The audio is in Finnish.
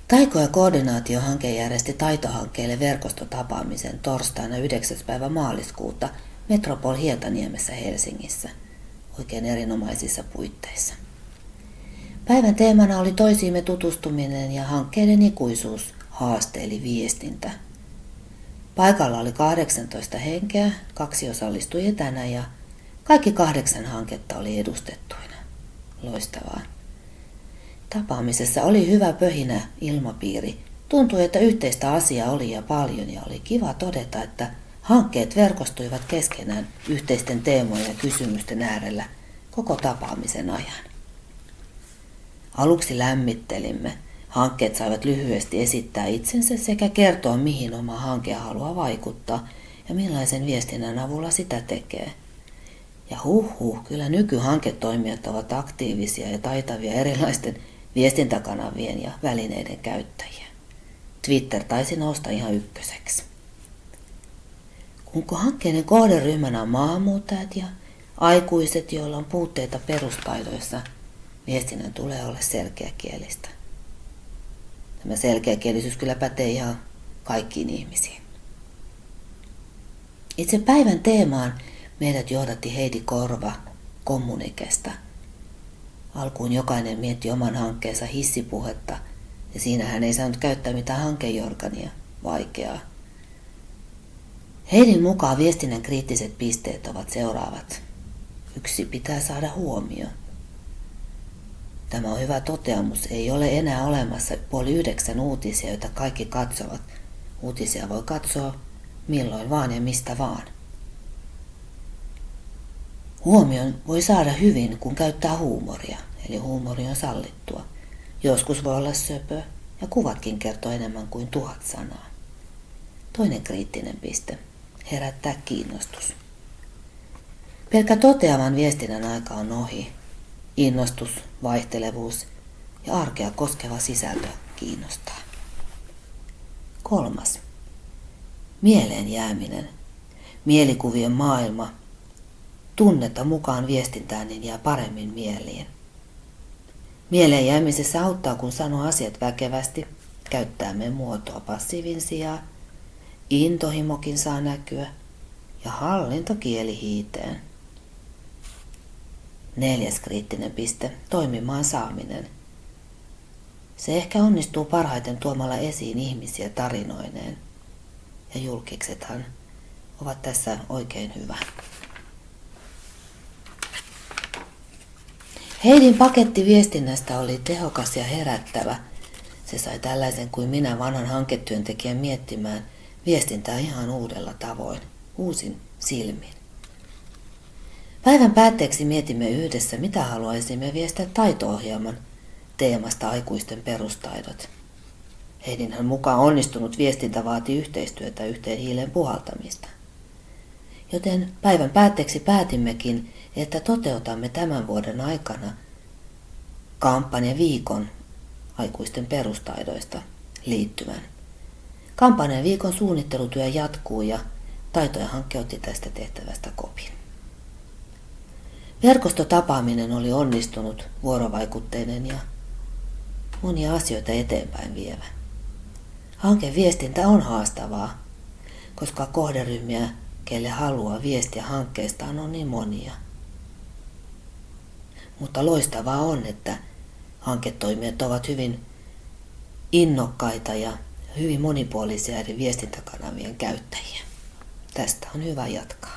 Taito- ja koordinaatiohanke järjesti taitohankkeelle verkostotapaamisen torstaina 9. päivä maaliskuuta Metropol Hietaniemessä Helsingissä, oikein erinomaisissa puitteissa. Päivän teemana oli toisiimme tutustuminen ja hankkeiden ikuisuus, haaste eli viestintä. Paikalla oli 18 henkeä, 2 osallistui etänä ja kaikki 8 hanketta oli edustettuina. Loistavaa. Tapaamisessa oli hyvä pöhinä ilmapiiri. Tuntui, että yhteistä asiaa oli ja paljon ja oli kiva todeta, että hankkeet verkostuivat keskenään yhteisten teemojen ja kysymysten äärellä koko tapaamisen ajan. Aluksi lämmittelimme. Hankkeet saivat lyhyesti esittää itsensä sekä kertoa, mihin oma hanke haluaa vaikuttaa ja millaisen viestinnän avulla sitä tekee. Ja kyllä nykyhanketoimijat ovat aktiivisia ja taitavia erilaisten viestintäkanavien ja välineiden käyttäjiä. Twitter taisi nousta ihan ykköseksi. Kun hankkeiden kohderyhmänä on maahanmuuttajat ja aikuiset, joilla on puutteita perustaidoissa, viestinnän tulee olla selkeäkielistä. Tämä selkeäkielisyys kyllä pätee ihan kaikkiin ihmisiin. Itse päivän teemaan meidät johdatti Heidi Korva Kommunikesta. Alkuun jokainen mietti oman hankkeensa hissipuhetta ja siinä hän ei saanut käyttää mitään hankejorgania, vaikeaa. Heidin mukaan viestinnän kriittiset pisteet ovat seuraavat. 1. Pitää saada huomio. Tämä on hyvä toteamus. Ei ole enää olemassa 8:30 uutisia, joita kaikki katsovat. Uutisia voi katsoa milloin vaan ja mistä vaan. Huomion voi saada hyvin, kun käyttää huumoria, eli huumori on sallittua. Joskus voi olla söpö ja kuvatkin kertoo enemmän kuin 1000 sanaa. Toinen kriittinen piste. Herättää kiinnostus. Pelkkä toteavan viestinnän aika on ohi. Innostus, vaihtelevuus ja arkea koskeva sisältö kiinnostaa. 3. Mieleen jääminen. Mielikuvien maailma. Tunnetta mukaan viestintään, niin jää paremmin mieliin. Mieleen jäämisessä auttaa, kun sanoo asiat väkevästi, käyttää me muotoa passiivin sijaan, intohimokin saa näkyä ja hallintokieli hiiteen. 4. kriittinen piste, toimimaan saaminen. Se ehkä onnistuu parhaiten tuomalla esiin ihmisiä tarinoineen. Ja julkiksethan ovat tässä oikein hyvä. Heidin paketti viestinnästä oli tehokas ja herättävä. Se sai tällaisen kuin minä vanhan hanketyöntekijän miettimään viestintää ihan uudella tavoin, uusin silmin. Päivän päätteeksi mietimme yhdessä, mitä haluaisimme viestiä taito-ohjelman teemasta aikuisten perustaidot. Heidinhän mukaan onnistunut viestintä vaatii yhteistyötä yhteen hiileen puhaltamista. Joten päivän päätteeksi päätimmekin, että toteutamme tämän vuoden aikana kampanjaviikon aikuisten perustaidoista liittyvän. Kampanjaviikon suunnittelutyö jatkuu ja taitoja hanke otti tästä tehtävästä kopin. Verkostotapaaminen oli onnistunut, vuorovaikutteinen ja monia asioita eteenpäin vievä. Hankeviestintä on haastavaa, koska kohderyhmiä, kelle haluaa viestiä hankkeestaan, on niin monia. Mutta loistavaa on, että hanketoimijat ovat hyvin innokkaita ja hyvin monipuolisia eri viestintäkanavien käyttäjiä. Tästä on hyvä jatkaa.